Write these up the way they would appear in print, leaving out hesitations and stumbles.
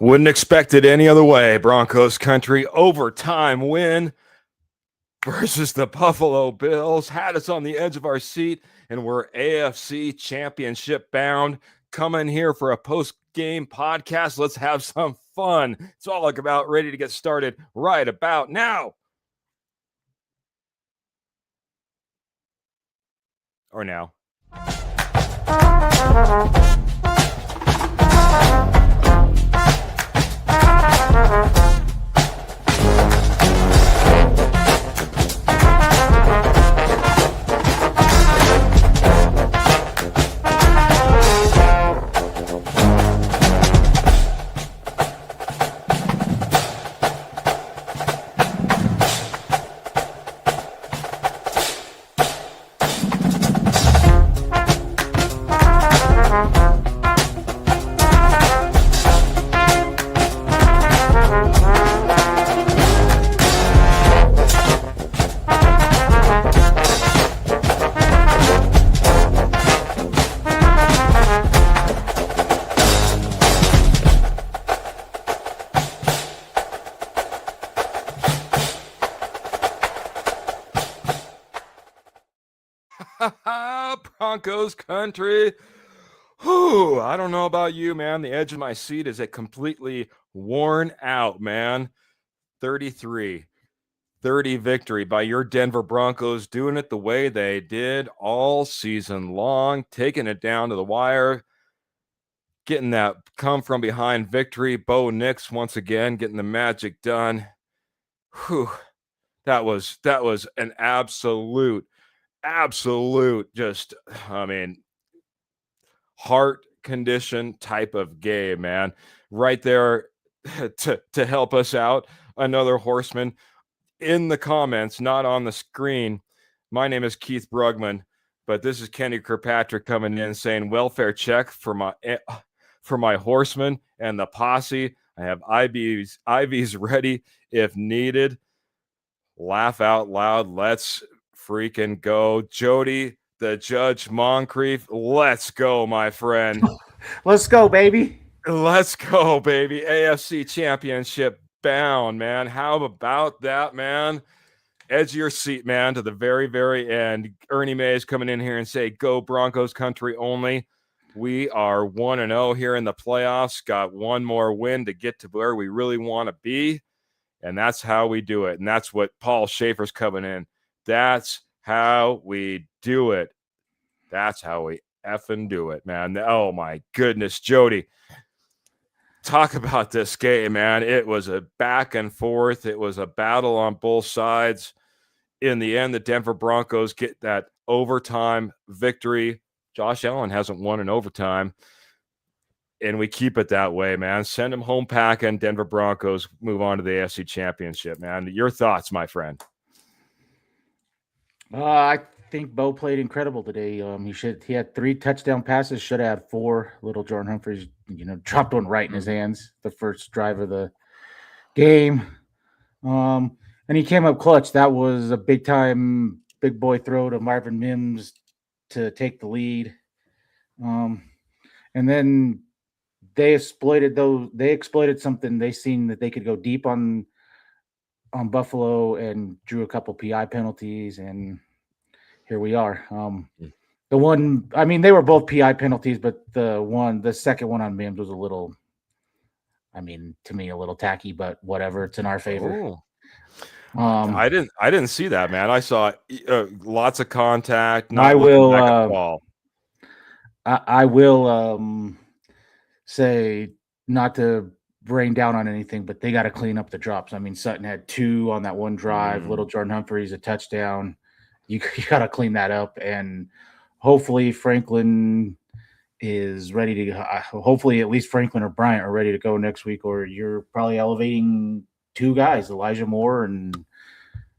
Wouldn't expect it any other way. Broncos country overtime win versus the Buffalo Bills had us on the edge of our seat, and we're AFC championship bound. Coming here for a post-game podcast. Let's have some fun. It's all about ready to get started right about now. Or now. Broncos country. Whew, I don't know about you, man. The edge of my seat is completely worn out, man. 33-30 victory by your Denver Broncos, doing it the way they did all season long, taking it down to the wire, getting that come from behind victory. Bo Nix once again getting the magic done. Whew, that was an absolute just, heart condition type of game, man. Right there to help us out. Another horseman in the comments, not on the screen. My name is Keith Brugman, but this is Kenny Kirkpatrick coming in saying welfare check for my horseman and the posse. I have IVs ready if needed. Laugh out loud. Let's freaking go. Jody, the Judge Moncrief, let's go, my friend. Let's go, baby. Let's go, baby. AFC championship bound, man. How about that, man? Edge of your seat, man, to the very, very end. Ernie Mays coming in here and say, go Broncos country only. We are 1-0 here in the playoffs. Got one more win to get to where we really want to be. And that's how we do it. And that's what Paul Schaefer's coming in. That's how we do it. That's how we effing do it, man. Oh, my goodness, Jody. Talk about this game, man. It was a back and forth. It was a battle on both sides. In the end, the Denver Broncos get that overtime victory. Josh Allen hasn't won in overtime. And we keep it that way, man. Send him home packing. Denver Broncos move on to the AFC Championship, man. Your thoughts, my friend? I think Bo played incredible today. He had 3 touchdown passes. Should have had 4. Little Jordan Humphries, dropped one right in his hands. The first drive of the game, and he came up clutch. That was a big boy throw to Marvin Mims to take the lead. And then they exploited something. They seen that they could go deep on Buffalo and drew a couple PI penalties, and here we are. The one, they were both PI penalties, but the second one on Mims was a little, to me, a little tacky, but whatever. It's in our favor. I didn't see that, man. I saw lots of contact. I will say, not to rain down on anything, but they got to clean up the drops. Sutton had 2 on that one drive. Little Jordan Humphries, a touchdown. You got to clean that up, and hopefully Franklin is ready to. Hopefully, at least Franklin or Bryant are ready to go next week, or you're probably elevating 2 guys, Elijah Moore and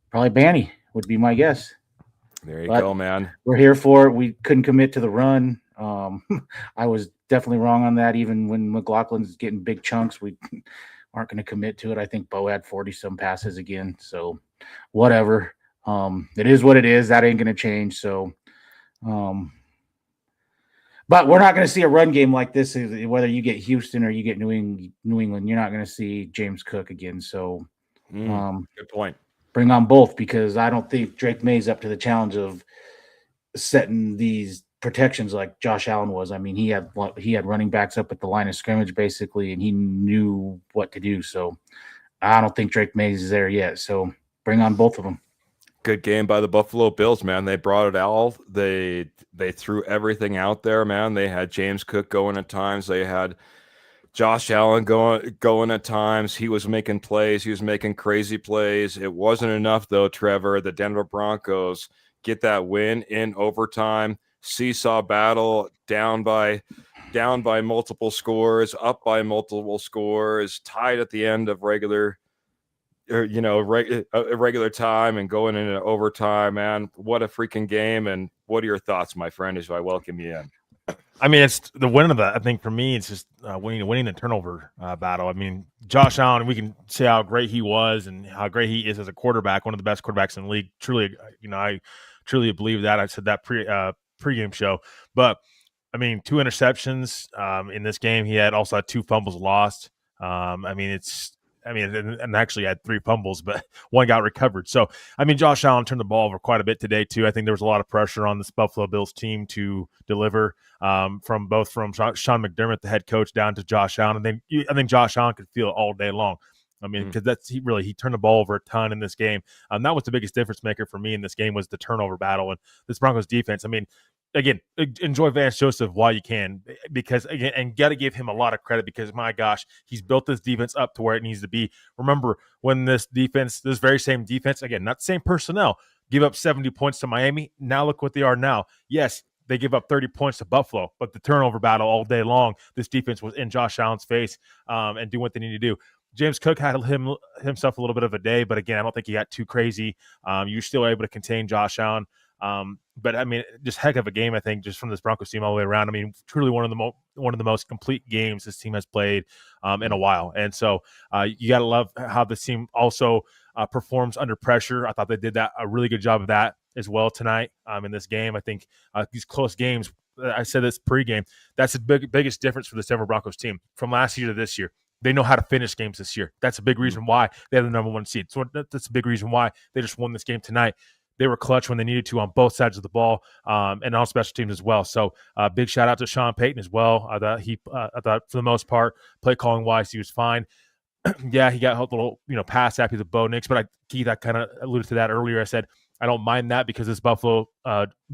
probably Banny would be my guess. There you go, man. We're here for it. We couldn't commit to the run. I was definitely wrong on that. Even when McLaughlin's getting big chunks, we aren't going to commit to it. I think Bo had 40-some passes again. So whatever. It is what it is. That ain't going to change. So But we're not going to see a run game like this. Whether you get Houston or you get New England, you're not going to see James Cook again. So good point. Bring on both, because I don't think Drake May's up to the challenge of setting these protections like Josh Allen was. I mean, he had running backs up at the line of scrimmage basically, and he knew what to do. So I don't think Drake May's is there yet. So bring on both of them. Good game by the Buffalo Bills, man. They brought it all. They threw everything out there, man. They had James Cook going at times. They had Josh Allen going at times. He was making plays. He was making crazy plays. It wasn't enough, though, Trevor. The Denver Broncos get that win in overtime. Seesaw battle, down by multiple scores, up by multiple scores, tied at the end of regular time and going into overtime, man. What a freaking game. And what are your thoughts, my friend, as I welcome you in? I mean, it's the win of that. I think for me, it's just winning the turnover battle. I mean, Josh Allen, we can say how great he was and how great he is as a quarterback, one of the best quarterbacks in the league. Truly, I truly believe that. I said that pregame show. But, I mean, 2 interceptions in this game. He also had 2 fumbles lost. And actually had 3 fumbles, but 1 got recovered. So, I mean, Josh Allen turned the ball over quite a bit today, too. I think there was a lot of pressure on this Buffalo Bills team to deliver from Sean McDermott, the head coach, down to Josh Allen. And then I think Josh Allen could feel it all day long. I mean, because he turned the ball over a ton in this game. That was the biggest difference maker for me in this game, was the turnover battle. And this Broncos defense, I mean, again, enjoy Vance Joseph while you can, because again, and got to give him a lot of credit, because my gosh, he's built this defense up to where it needs to be. Remember when this very same defense, again, not the same personnel, give up 70 points to Miami. Now look what they are now. Yes, they give up 30 points to Buffalo, but the turnover battle all day long, this defense was in Josh Allen's face and doing what they need to do. James Cook had himself a little bit of a day, but again, I don't think he got too crazy. You're still able to contain Josh Allen. But I mean, just heck of a game, I think, just from this Broncos team all the way around. I mean, truly one of the most complete games this team has played in a while. And so you got to love how this team also performs under pressure. I thought they did a really good job of that as well tonight in this game. I think these close games, I said this pregame, that's the biggest difference for the Denver Broncos team from last year to this year. They know how to finish games this year. That's a big reason why they have the number 1 seed. So that's a big reason why they just won this game tonight. They were clutch when they needed to on both sides of the ball and on special teams as well. So big shout out to Sean Payton as well. I thought for the most part, play calling wise, he was fine. Yeah, he got a little pass happy with Bo Nix, but Keith, I kind of alluded to that earlier. I said I don't mind that because this Buffalo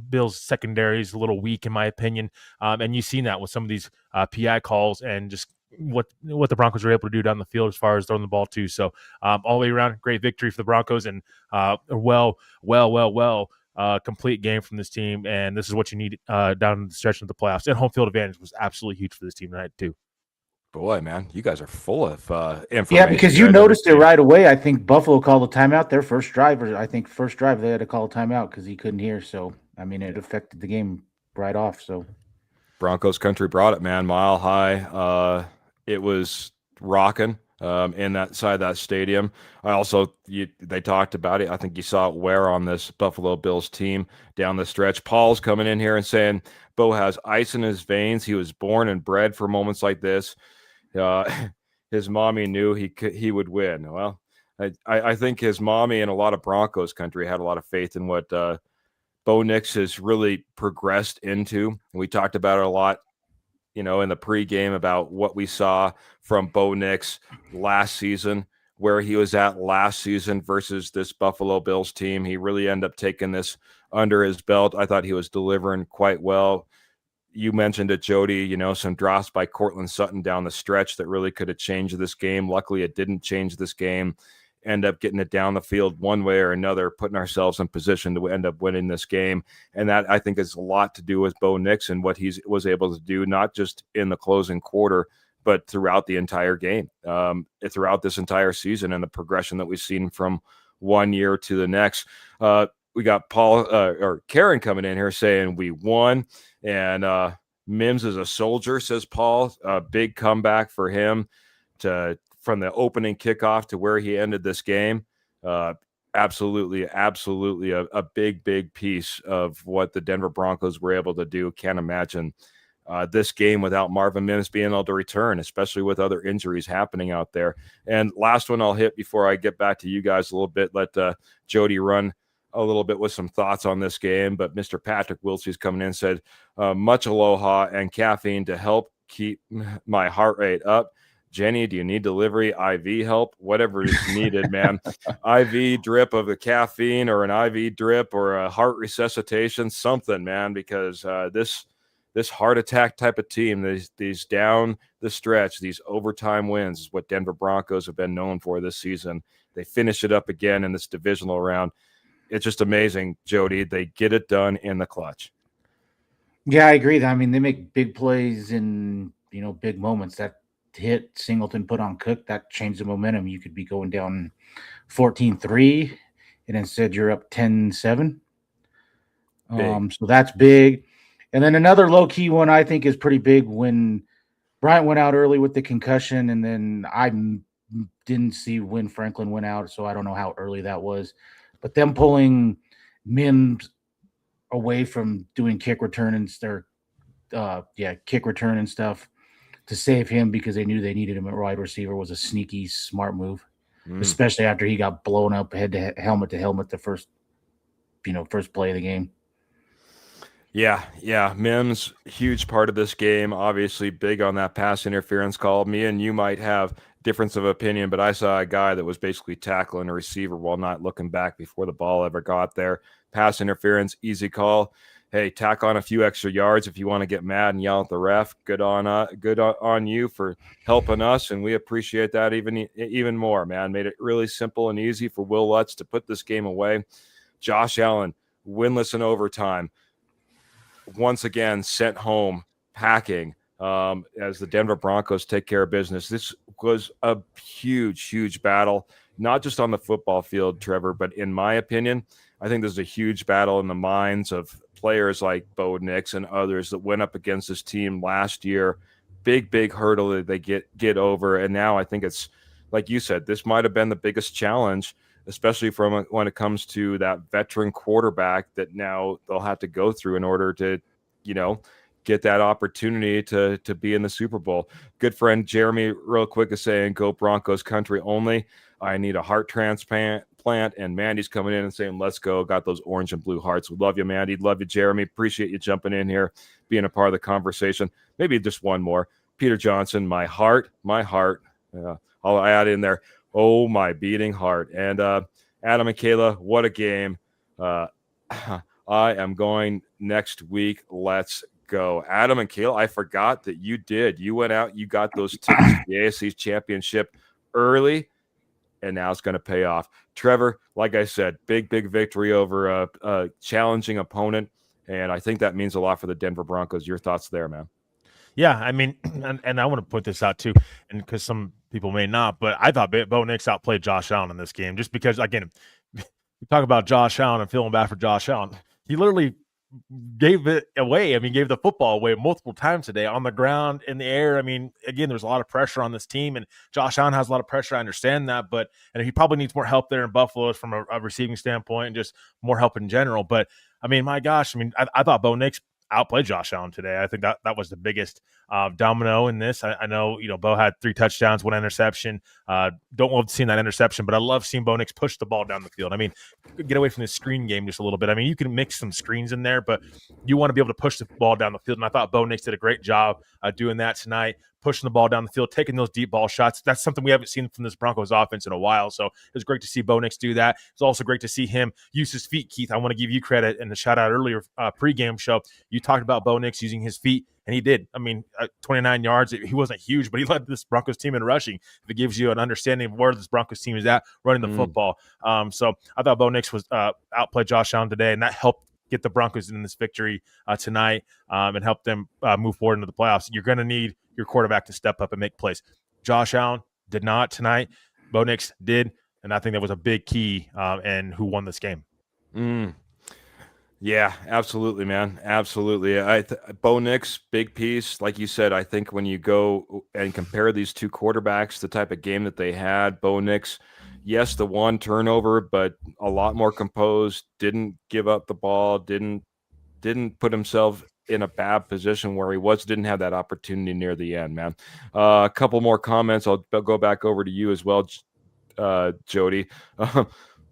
Bills secondary is a little weak in my opinion, and you've seen that with some of these PI calls and just what the Broncos were able to do down the field as far as throwing the ball too. So all the way around, great victory for the Broncos, and complete game from this team. And this is what you need down the stretch of the playoffs. And home field advantage was absolutely huge for this team tonight too. Boy, man, you guys are full of information. Yeah, because you noticed it right away. I think Buffalo called a timeout. Their first drive, they had to call a timeout because he couldn't hear. So, I mean, it affected the game right off. So, Broncos country brought it, man. Mile high. It was rocking in that side of that stadium. They talked about it. I think you saw it wear on this Buffalo Bills team down the stretch. Paul's coming in here and saying Bo has ice in his veins. He was born and bred for moments like this. His mommy knew he would win. Well, I think his mommy and a lot of Broncos country had a lot of faith in what Bo Nix has really progressed into. We talked about it a lot, in the pregame about what we saw from Bo Nix last season, where he was at last season versus this Buffalo Bills team. He really ended up taking this under his belt. I thought he was delivering quite well. You mentioned it, Jody, some drops by Cortland Sutton down the stretch that really could have changed this game. Luckily, it didn't change this game. End up getting it down the field one way or another, putting ourselves in position to end up winning this game. And that, I think, is a lot to do with Bo Nix and what he was able to do, not just in the closing quarter, but throughout the entire game, throughout this entire season, and the progression that we've seen from one year to the next. We got Karen coming in here saying we won, and Mims is a soldier, says Paul. A big comeback for him from the opening kickoff to where he ended this game. Absolutely a big piece of what the Denver Broncos were able to do. Can't imagine this game without Marvin Mims being able to return, especially with other injuries happening out there. And last one I'll hit before I get back to you guys a little bit, let Jody run a little bit with some thoughts on this game. But Mr. Patrick Wilsey's coming in and said, much aloha and caffeine to help keep my heart rate up. Jenny, do you need delivery, IV help, whatever is needed, man? IV drip of the caffeine or an IV drip or a heart resuscitation, something, man, because this heart attack type of team, these down the stretch, these overtime wins is what Denver Broncos have been known for this season. They finish it up again in this divisional round. It's just amazing, Jody. They get it done in the clutch. Yeah, I agree. I mean, they make big plays in, big moments. That hit Singleton put on Cook, that changed the momentum. You could be going down 14-3, and instead you're up 10-7. So that's big. And then another low-key one I think is pretty big when Bryant went out early with the concussion, and then I didn't see when Franklin went out, so I don't know how early that was. But them pulling Mims away from doing kick return and stuff to save him because they knew they needed him at wide receiver was a sneaky, smart move, especially after he got blown up helmet to helmet the first play of the game. Yeah. Mims, huge part of this game, obviously big on that pass interference call. Me and you might have difference of opinion, but I saw a guy that was basically tackling a receiver while not looking back before the ball ever got there. Pass interference, easy call. Hey, tack on a few extra yards if you want to get mad and yell at the ref. Good on you for helping us, and we appreciate that even more, man. Made it really simple and easy for Will Lutz to put this game away. Josh Allen, winless in overtime. Once again, sent home packing as the Denver Broncos take care of business. This was a huge battle, not just on the football field, Trevor, but in my opinion, I think there's a huge battle in the minds of players like Bo Nix and others that went up against this team last year. Big hurdle that they get over. And now I think it's, like you said, this might have been the biggest challenge, especially from when it comes to that veteran quarterback that now they'll have to go through in order to, get that opportunity to be in the Super Bowl. Good friend Jeremy, real quick, is saying, go Broncos country only. I need a heart transplant. And Mandy's coming in and saying, let's go. Got those orange and blue hearts. We love you, Mandy. Love you, Jeremy. Appreciate you jumping in here, being a part of the conversation. Maybe just one more. Peter Johnson, my heart. I'll add in there, oh, my beating heart. And Adam and Kayla, what a game. I am going next week. Let's go. Adam and Kayla, I forgot that you did. You went out, you got those tickets to the AFC Championship early, and now it's going to pay off. Trevor, like I said, big victory over a challenging opponent, and I think that means a lot for the Denver Broncos. Your thoughts there, man? Yeah, I mean, and I want to put this out too, and because some people may not, but I thought Bo Nix outplayed Josh Allen in this game, just because, again, we talk about Josh Allen and feeling bad for Josh Allen. He literally gave it away. I mean, gave the football away multiple times today on the ground, in the air. I mean, again, there's a lot of pressure on this team, and Josh Allen has a lot of pressure. I understand that, and he probably needs more help there in Buffalo from a receiving standpoint and just more help in general. But I mean, my gosh, I thought Bo Nix outplayed Josh Allen today. I think that was the biggest domino in this. I know, Bo had 3 touchdowns, 1 interception. Don't love seeing that interception, but I love seeing Bo Nix push the ball down the field. I mean, get away from the screen game just a little bit. I mean, you can mix some screens in there, but you want to be able to push the ball down the field. And I thought Bo Nix did a great job doing that tonight, pushing the ball down the field, taking those deep ball shots. That's something we haven't seen from this Broncos offense in a while. So it was great to see Bo Nix do that. It's also great to see him use his feet. Keith, I want to give you credit in the shout out earlier pregame show. You talked about Bo Nix using his feet, and he did. I mean, 29 yards. He wasn't huge, but he led this Broncos team in rushing. If it gives you an understanding of where this Broncos team is at running the football. So I thought Bo Nix was outplayed Josh Allen today, and that helped get the Broncos in this victory tonight and help them move forward into the playoffs. You're going to need your quarterback to step up and make plays. Josh Allen did not tonight. Bo Nix did, and I think that was a big key in who won this game. Yeah, absolutely, man. Absolutely. Bo Nix, big piece. Like you said, I think when you go and compare these two quarterbacks, the type of game that they had, Bo Nix, yes, the 1 turnover, but a lot more composed, didn't give up the ball, didn't put himself in a bad position where he didn't have that opportunity near the end, man. A couple more comments. I'll go back over to you as well, Jody.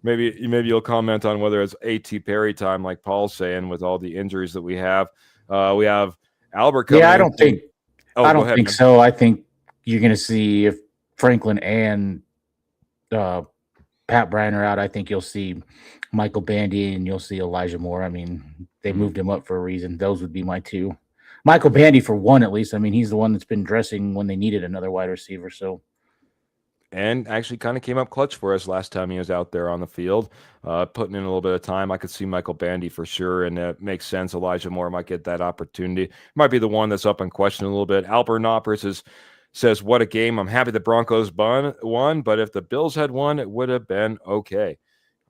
Maybe you'll comment on whether it's A.T. Perry time, like Paul's saying, with all the injuries that we have. We have Albert coming in. I don't think. Oh, I go don't ahead, think man. so. I think you're going to see if Franklin and Pat Bryant are out. I think you'll see Michael Bandy and you'll see Elijah Moore. I mean, they moved him up for a reason. Those would be my two. Michael Bandy for one, at least. I mean, he's the one that's been dressing when they needed another wide receiver. So. And actually kind of came up clutch for us last time he was out there on the field, putting in a little bit of time. I could see Michael Bandy for sure, and it makes sense. Elijah Moore might get that opportunity. Might be the one that's up in question a little bit. Albert Knoppers says, what a game. I'm happy the Broncos won, but if the Bills had won, it would have been okay.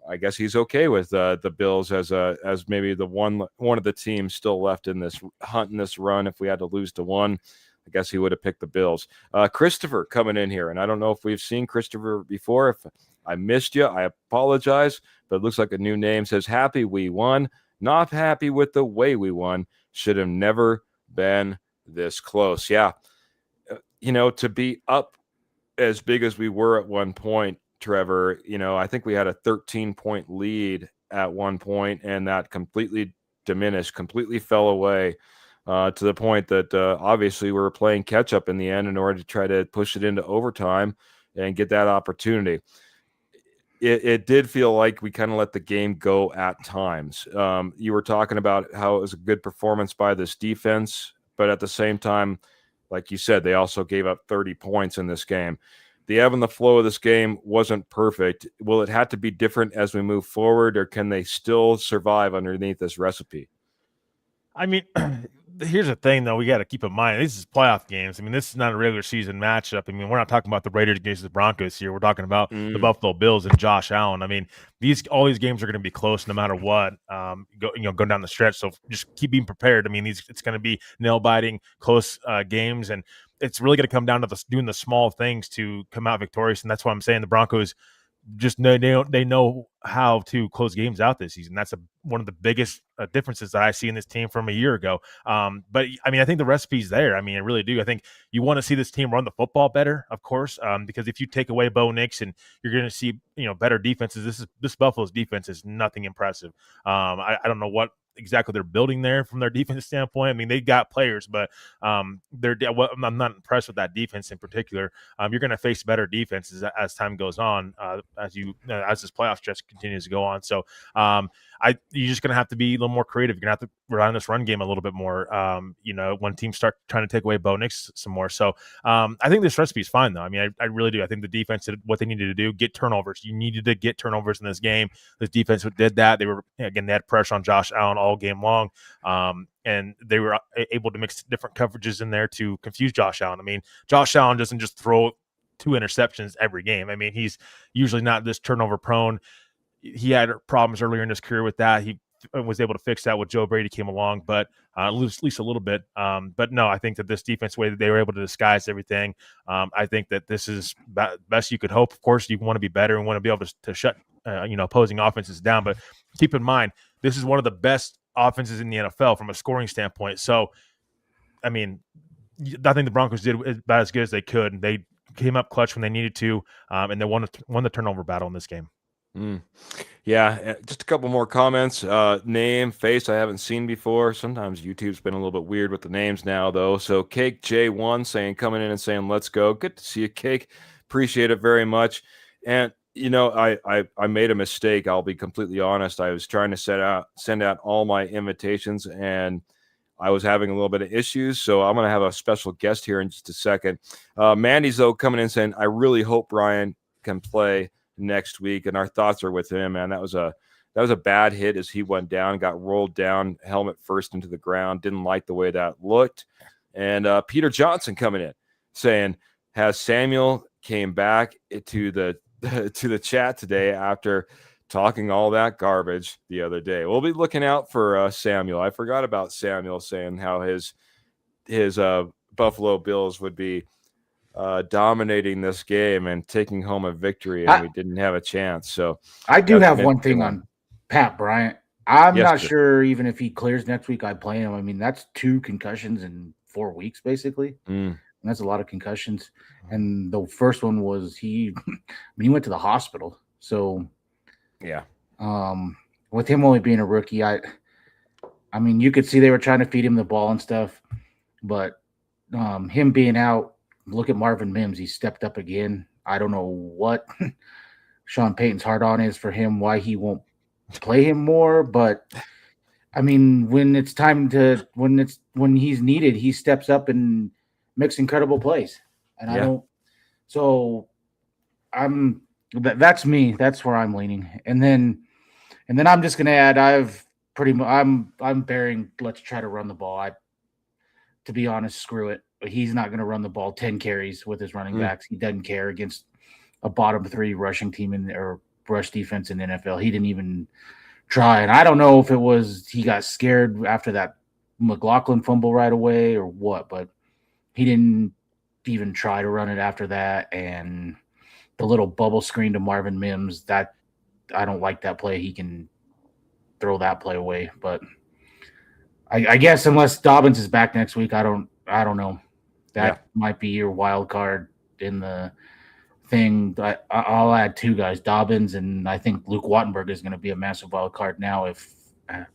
I guess he's okay with the Bills as maybe the one of the teams still left in this hunt in this run. If we had to lose to one, I guess he would have picked the Bills. Christopher coming in here, and I don't know if we've seen Christopher before. If I missed you, I apologize, but it looks like a new name. Says, happy we won, not happy with the way we won. Should have never been this close. Yeah, to be up as big as we were at one point, Trevor, I think we had a 13-point lead at one point, and that completely diminished, completely fell away. To the point that obviously we were playing catch up in the end in order to try to push it into overtime and get that opportunity. It did feel like we kind of let the game go at times. You were talking about how it was a good performance by this defense, but at the same time, like you said, they also gave up 30 points in this game. The ebb and the flow of this game wasn't perfect. Will it have to be different as we move forward, or can they still survive underneath this recipe? I mean, here's the thing, though. We got to keep in mind, this is playoff games. I mean, this is not a regular season matchup. I mean, we're not talking about the Raiders against the Broncos here. We're talking about the Buffalo Bills and Josh Allen. I mean, all these games are going to be close no matter what, going down the stretch. So just keep being prepared. I mean, it's going to be nail-biting, close games, and it's really going to come down to doing the small things to come out victorious. And that's why I'm saying the Broncos just they know how to close games out this season. That's one of the biggest differences that I see in this team from a year ago. But I mean, I think the recipe's there. I mean, I really do. I think you want to see this team run the football better, of course, because if you take away Bo Nix and you're going to see better defenses. This Buffalo's defense is nothing impressive. I don't know what exactly they're building there from their defense standpoint. I mean, they got players, but I'm not impressed with that defense in particular. You're going to face better defenses as time goes on, as this playoff stretch continues to go on. So you're just going to have to be a little more creative. You're going to have to rely on this run game a little bit more, when teams start trying to take away Bo Nix some more. So I think this recipe is fine, though. I mean, I really do. I think the defense did what they needed to do, get turnovers. You needed to get turnovers in this game. This defense they had pressure on Josh Allen all game long, and they were able to mix different coverages in there to confuse Josh Allen. I mean, Josh Allen doesn't just throw 2 interceptions every game. I mean, he's usually not this turnover prone. He had problems earlier in his career with that. He was able to fix that when Joe Brady came along, but at least a little bit. But no, I think that this defense, way that they were able to disguise everything, I think that this is best you could hope. Of course, you want to be better and want to be able to shut opposing offenses down. But keep in mind, this is one of the best offenses in the NFL from a scoring standpoint. So, I mean, I think the Broncos did about as good as they could. They came up clutch when they needed to, and they won the turnover battle in this game. Yeah, just a couple more comments. Name, face I haven't seen before. Sometimes YouTube's been a little bit weird with the names now, though. So Cake J1 coming in and saying, let's go. Good to see you, Cake. Appreciate it very much. And I made a mistake. I'll be completely honest. I was trying to send out all my invitations, and I was having a little bit of issues. So I'm going to have a special guest here in just a second. Mandy's, though, coming in saying, I really hope Brian can play next week, and our thoughts are with him, man. That was a bad hit as he went down, got rolled down helmet first into the ground. Didn't like the way that looked. And Peter Johnson coming in saying, has Samuel came back to the chat today after talking all that garbage the other day. We'll be looking out for Samuel. I forgot about Samuel saying how his Buffalo Bills would be dominating this game and taking home a victory, and we didn't have a chance. So I do have one thing on Pat Bryant. I'm Yes, not sir. sure even if he clears next week, I play him. I mean, that's 2 concussions in 4 weeks, basically. Mm, And that's a lot of concussions. And the first one was I mean, he went to the hospital. So yeah. with him only being a rookie, I mean, you could see they were trying to feed him the ball and stuff, but him being out, look at Marvin Mims. He stepped up again. I don't know what Sean Payton's hard on is for him, why he won't play him more, but I mean, when it's time to when he's needed, he steps up and makes incredible plays. And I Yeah. don't so I'm that's me. That's where I'm leaning. And then I'm just gonna add I've pretty much I'm bearing let's try to run the ball. To be honest, screw it. He's not gonna run the ball 10 carries with his running Mm, backs. He doesn't care against a bottom 3 rushing team or rush defense in the NFL. He didn't even try. And I don't know if it was he got scared after that McLaughlin fumble right away or what, but he didn't even try to run it after that. And the little bubble screen to Marvin Mims, that I don't like that play. He can throw that play away. But I guess unless Dobbins is back next week, I don't know. yeah. That might be your wild card in the thing. I'll add 2 guys, Dobbins, and I think Luke Wattenberg is going to be a massive wild card now, if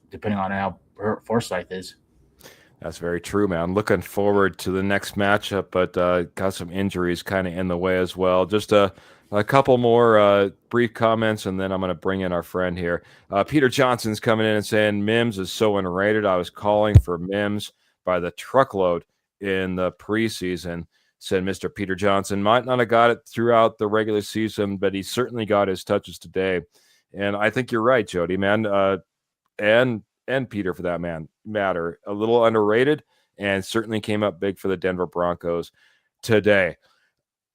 depending on how Forsyth is. That's very true, man. Looking forward to the next matchup, but got some injuries kind of in the way as well. Just a couple more brief comments, and then I'm going to bring in our friend here. Peter Johnson's coming in and saying Mims is so underrated. I was calling for Mims by the truckload in the preseason, said Mr. Peter Johnson. Might not have got it throughout the regular season, but he certainly got his touches today. And I think you're right, Jody, man. And Peter for that matter, a little underrated and certainly came up big for the Denver Broncos today.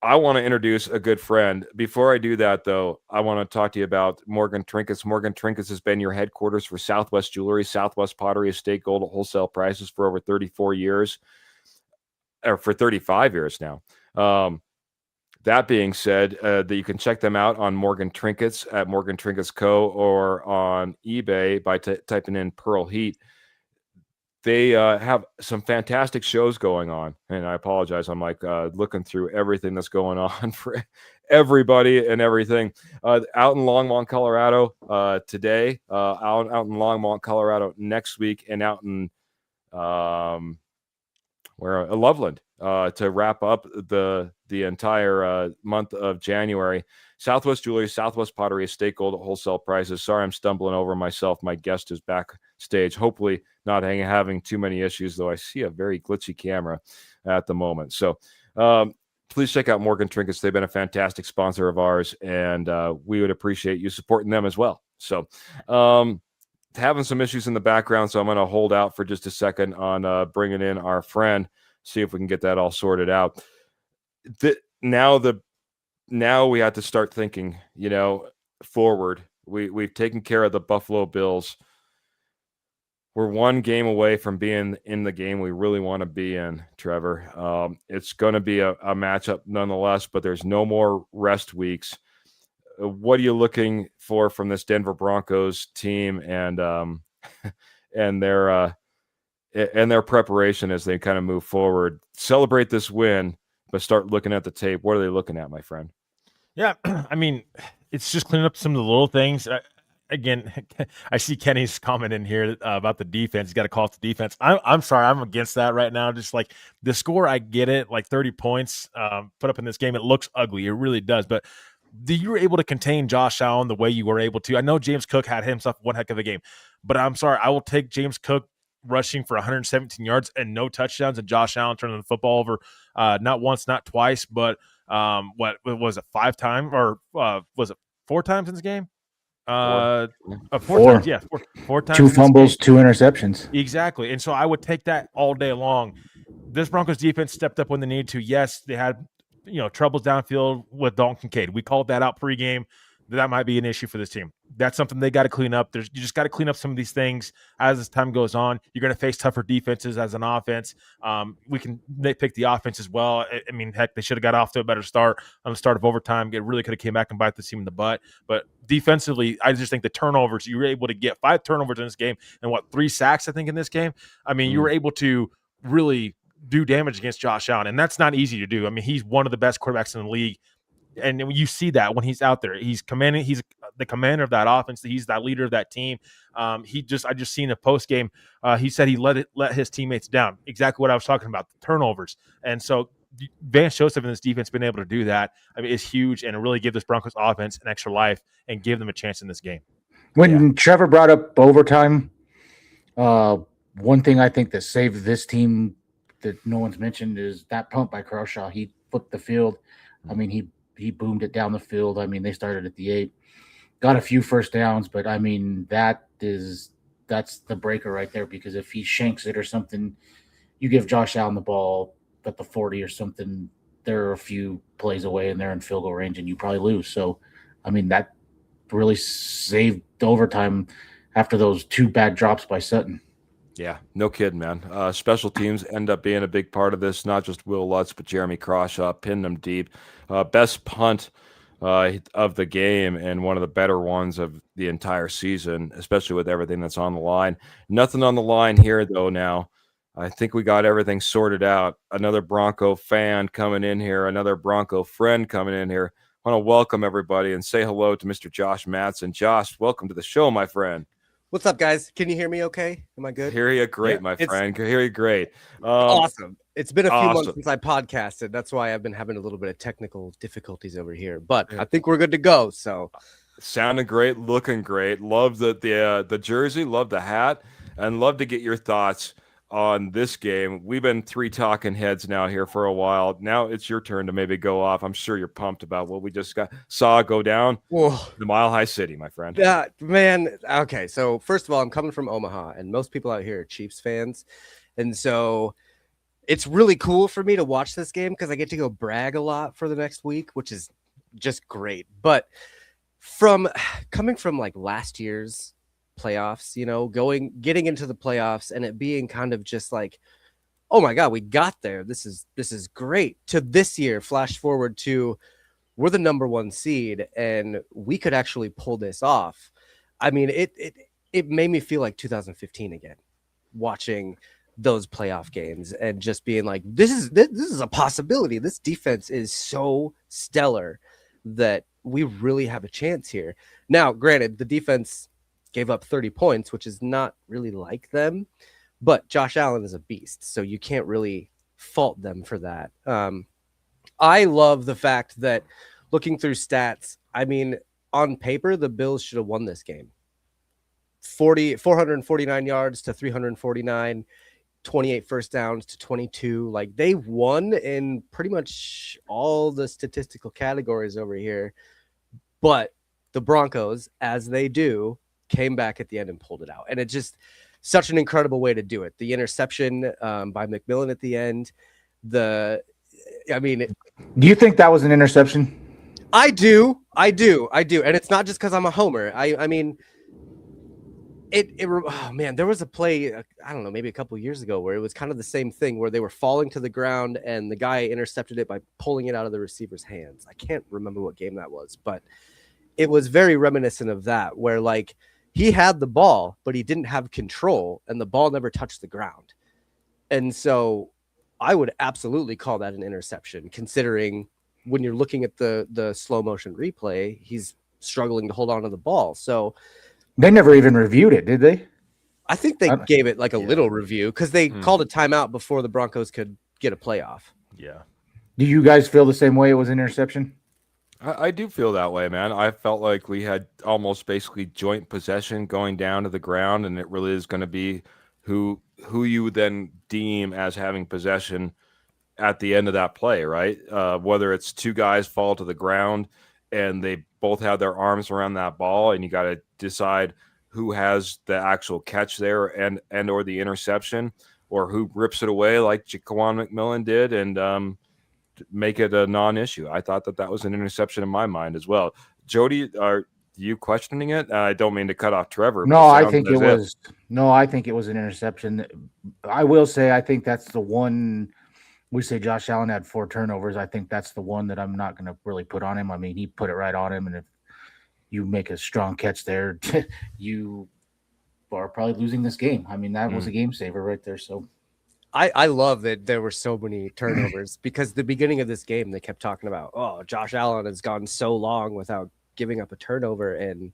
I want to introduce a good friend. Before I do that, though, I want to talk to you about Morgan Trinkets. Morgan Trinkets has been your headquarters for Southwest Jewelry, Southwest Pottery, Estate Gold at wholesale prices for over 34 years, or for 35 years now. That being said, that you can check them out on Morgan Trinkets at Morgan Trinkets Co. or on eBay by typing in Pearl Heat. They have some fantastic shows going on, and I apologize. I'm like looking through everything that's going on for everybody and everything. Out in Longmont, Colorado today, out in Longmont, Colorado next week, and out in Loveland to wrap up the entire month of January. Southwest Jewelry, Southwest Pottery, Estate Gold at wholesale prices. Sorry, I'm stumbling over myself. My guest is backstage. Hopefully not having too many issues, though I see a very glitchy camera at the moment. So please check out Morgan Trinkets. They've been a fantastic sponsor of ours, and we would appreciate you supporting them as well. So having some issues in the background, so I'm going to hold out for just a second on bringing in our friend, see if we can get that all sorted out. Now we have to start thinking, forward. We've taken care of the Buffalo Bills. We're one game away from being in the game we really want to be in, Trevor. It's going to be a matchup nonetheless, but there's no more rest weeks. What are you looking for from this Denver Broncos team and their preparation as they kind of move forward? Celebrate this win, but start looking at the tape. What are they looking at, my friend? Yeah, I mean, it's just cleaning up some of the little things. Again, I see Kenny's comment in here about the defense. He's got to call it the defense. I'm sorry, I'm against that right now. Just like the score, I get it. Like 30 points put up in this game, it looks ugly. It really does. But you were able to contain Josh Allen the way you were able to. I know James Cook had himself one heck of a game, but I'm sorry, I will take James Cook rushing for 117 yards and no touchdowns, and Josh Allen turning the football over not once, not twice, but what was it, 5 times or was it 4 times in this game? 4 times, yeah, 4 times. 2 fumbles, 2 interceptions. Exactly, and so I would take that all day long. This Broncos defense stepped up when they needed to. Yes, they had troubles downfield with Dalton Kincaid. We called that out pregame. that might be an issue for this team. That's something they got to clean up. You just got to clean up some of these things as this time goes on. You're going to face tougher defenses as an offense. We can nitpick the offense as well. I mean, heck, they should have got off to a better start on the start of overtime. It really could have came back and bite the team in the butt. But defensively, I just think the turnovers, you were able to get 5 turnovers in this game and 3 sacks, I think, in this game. I mean, you were able to really do damage against Josh Allen, and that's not easy to do. I mean, he's one of the best quarterbacks in the league. And you see that when he's out there, he's commanding. He's the commander of that offense. He's that leader of that team. I just seen a post game. He said he let his teammates down. Exactly what I was talking about, the turnovers. And so Vance Joseph and this defense being able to do that, I mean, is huge, and it really give this Broncos offense an extra life and give them a chance in this game. When Trevor brought up overtime, one thing I think that saved this team that no one's mentioned is that punt by Kershaw. He flipped the field. I mean, he boomed it down the field. I mean, they started at the 8, got a few first downs, but I mean, that's the breaker right there, because if he shanks it or something, you give Josh Allen the ball at the 40 or something, they're a few plays away and they're in field goal range and you probably lose. So, I mean, that really saved overtime after those 2 bad drops by Sutton. Yeah, no kidding, man. Special teams end up being a big part of this. Not just Will Lutz, but Jeremy Crawshaw pinned them deep. Best punt of the game and one of the better ones of the entire season, especially with everything that's on the line. Nothing on the line here, though, now. I think we got everything sorted out. Another Bronco fan coming in here, another Bronco friend coming in here. I want to welcome everybody and say hello to Mr. Josh Matson. Josh, welcome to the show, my friend. What's up, guys? Can you hear me okay? Am I good? Hear you great, my friend. Hear you great. Awesome. It's been a few months since I podcasted. That's why I've been having a little bit of technical difficulties over here. But I think we're good to go. So, sounding great, looking great. Love the jersey, love the hat, and love to get your thoughts on this game. We've been 3 talking heads now here for a while. Now it's your turn to maybe go off. I'm sure you're pumped about what we just saw go down. Whoa. The Mile High City, my friend. Yeah, man. Okay, so first of all, I'm coming from Omaha, and most people out here are Chiefs fans. And so it's really cool for me to watch this game because I get to go brag a lot for the next week, which is just great. But coming from like last year's playoffs, getting into the playoffs and it being kind of just like, oh my God, we got there. This is great. To this year, flash forward to we're the number 1 seed and we could actually pull this off. I mean, it made me feel like 2015 again, watching those playoff games and just being like, this is a possibility. This defense is so stellar that we really have a chance here. Now, granted, the defense gave up 30 points, which is not really like them, but Josh Allen is a beast, so you can't really fault them for that. I love the fact that looking through stats, I mean, on paper, the Bills should have won this game. 449 yards to 349, 28 first downs to 22. Like, they won in pretty much all the statistical categories over here, but the Broncos, as they do, came back at the end and pulled it out. And it's just such an incredible way to do it. The interception by McMillan at the end. Do you think that was an interception? I do. And it's not just because I'm a homer. I mean, oh man, there was a play, I don't know, maybe a couple years ago where it was kind of the same thing where they were falling to the ground and the guy intercepted it by pulling it out of the receiver's hands. I can't remember what game that was, but it was very reminiscent of that, where like he had the ball, but he didn't have control and the ball never touched the ground. And so I would absolutely call that an interception, considering when you're looking at the slow motion replay, he's struggling to hold on to the ball. So they never even reviewed it, did they? I think they gave it like a little review because they called a timeout before the Broncos could get a playoff. Yeah. Do you guys feel the same way it was an interception? I do feel that way, man. I felt like we had almost basically joint possession going down to the ground, and it really is going to be who you then deem as having possession at the end of that play, right? Whether it's 2 guys fall to the ground and they both have their arms around that ball, and you got to decide who has the actual catch there and or the interception, or who rips it away like Jaquan McMillan did. And make it a non-issue. I thought that was an interception in my mind as well. Jody, are you questioning it? I don't mean to cut off Trevor. No, but I sounds think as it if- was. No, I think it was an interception. I will say, I think that's the one. We say Josh Allen had 4 turnovers. I think that's the one that I'm not going to really put on him. I mean, he put it right on him, and if you make a strong catch there, you are probably losing this game. I mean, that was a game saver right there. So I love that there were so many turnovers because the beginning of this game, they kept talking about, oh, Josh Allen has gone so long without giving up a turnover. And